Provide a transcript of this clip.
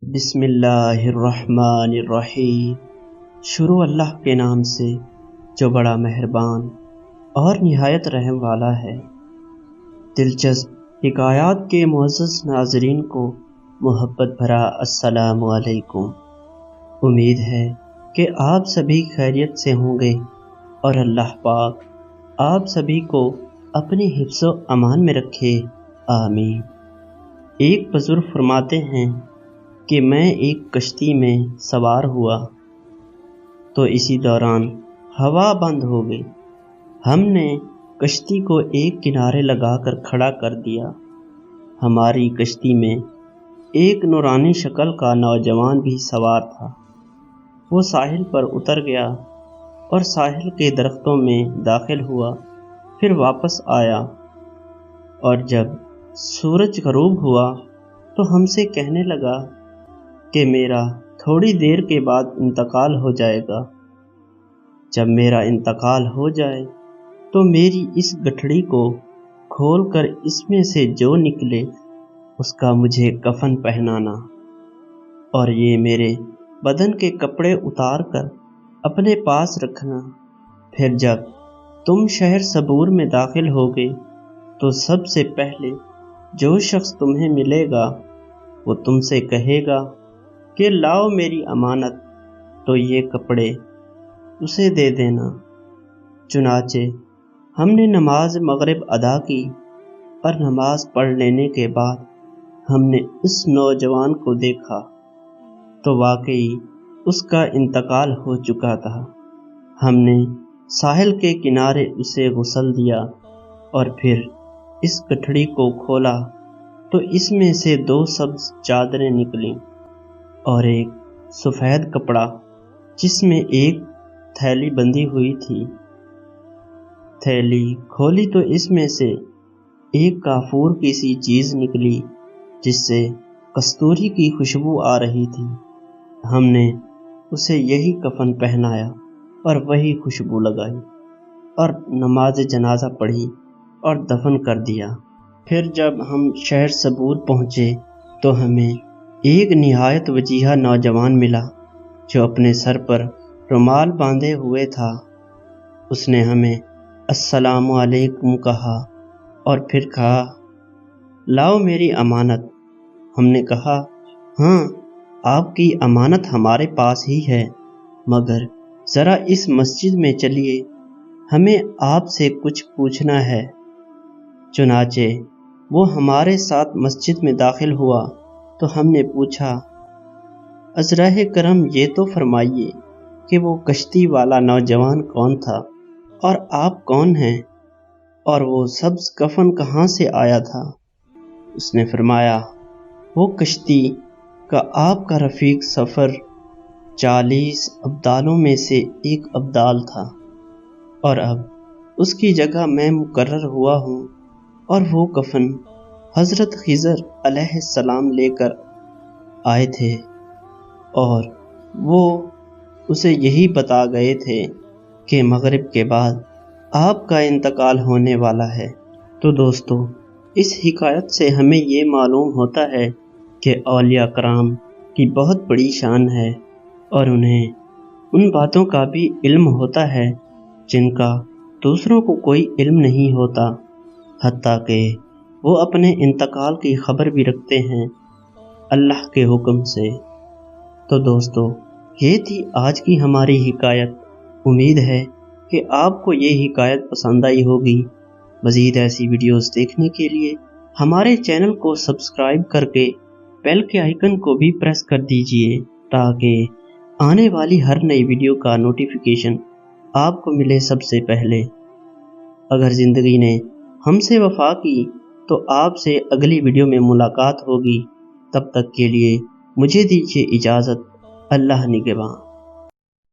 بسم اللہ الرحمن الرحیم۔ شروع اللہ کے نام سے جو بڑا مہربان اور نہایت رحم والا ہے۔ دلچسپ حکایات کے معزز ناظرین کو محبت بھرا السلام علیکم۔ امید ہے کہ آپ سبھی خیریت سے ہوں گے اور اللہ پاک آپ سبھی کو اپنی حفظ و امان میں رکھے، آمین۔ ایک بزرگ فرماتے ہیں کہ میں ایک کشتی میں سوار ہوا تو اسی دوران ہوا بند ہو گئی۔ ہم نے کشتی کو ایک کنارے لگا کر کھڑا کر دیا۔ ہماری کشتی میں ایک نورانی شکل کا نوجوان بھی سوار تھا۔ وہ ساحل پر اتر گیا اور ساحل کے درختوں میں داخل ہوا، پھر واپس آیا، اور جب سورج غروب ہوا تو ہم سے کہنے لگا کہ میرا تھوڑی دیر کے بعد انتقال ہو جائے گا۔ جب میرا انتقال ہو جائے تو میری اس گٹھڑی کو کھول کر اس میں سے جو نکلے اس کا مجھے کفن پہنانا، اور یہ میرے بدن کے کپڑے اتار کر اپنے پاس رکھنا۔ پھر جب تم شہر صبور میں داخل ہوگے تو سب سے پہلے جو شخص تمہیں ملے گا وہ تم سے کہے گا کہ لاؤ میری امانت، تو یہ کپڑے اسے دے دینا۔ چنانچہ ہم نے نماز مغرب ادا کی، اور نماز پڑھ لینے کے بعد ہم نے اس نوجوان کو دیکھا تو واقعی اس کا انتقال ہو چکا تھا۔ ہم نے ساحل کے کنارے اسے غسل دیا اور پھر اس گٹھڑی کو کھولا تو اس میں سے 2 سبز چادریں نکلیں اور ایک سفید کپڑا جس میں ایک تھیلی بندھی ہوئی تھی۔ تھیلی کھولی تو اس میں سے ایک کافور کی سی چیز نکلی جس سے کستوری کی خوشبو آ رہی تھی۔ ہم نے اسے یہی کفن پہنایا اور وہی خوشبو لگائی اور نماز جنازہ پڑھی اور دفن کر دیا۔ پھر جب ہم شہر صبور پہنچے تو ہمیں ایک نہایت وجیہہ نوجوان ملا جو اپنے سر پر رومال باندھے ہوئے تھا۔ اس نے ہمیں السلام علیکم کہا اور پھر کہا، لاؤ میری امانت۔ ہم نے کہا، ہاں آپ کی امانت ہمارے پاس ہی ہے، مگر ذرا اس مسجد میں چلیے، ہمیں آپ سے کچھ پوچھنا ہے۔ چنانچہ وہ ہمارے ساتھ مسجد میں داخل ہوا تو ہم نے پوچھا، عذرائے کرم یہ تو فرمائیے کہ وہ کشتی والا نوجوان کون تھا اور آپ کون ہیں، اور وہ سبز کفن کہاں سے آیا تھا؟ اس نے فرمایا، وہ کشتی کا آپ کا رفیق سفر 40 ابدالوں میں سے ایک ابدال تھا، اور اب اس کی جگہ میں مقرر ہوا ہوں، اور وہ کفن حضرت خضر علیہ السلام لے کر آئے تھے، اور وہ اسے یہی بتا گئے تھے کہ مغرب کے بعد آپ کا انتقال ہونے والا ہے۔ تو دوستو، اس حکایت سے ہمیں یہ معلوم ہوتا ہے کہ اولیاء کرام کی بہت بڑی شان ہے، اور انہیں ان باتوں کا بھی علم ہوتا ہے جن کا دوسروں کو کوئی علم نہیں ہوتا، حتیٰ کہ وہ اپنے انتقال کی خبر بھی رکھتے ہیں اللہ کے حکم سے۔ تو دوستو، یہ تھی آج کی ہماری حکایت۔ امید ہے کہ آپ کو یہ حکایت پسند آئی ہوگی۔ مزید ایسی ویڈیوز دیکھنے کے لیے ہمارے چینل کو سبسکرائب کر کے بیل کے آئیکن کو بھی پریس کر دیجئے تاکہ آنے والی ہر نئی ویڈیو کا نوٹیفیکیشن آپ کو ملے سب سے پہلے۔ اگر زندگی نے ہم سے وفا کی تو آپ سے اگلی ویڈیو میں ملاقات ہوگی۔ تب تک کے لیے مجھے دیجیے اجازت۔ اللہ نگہباں۔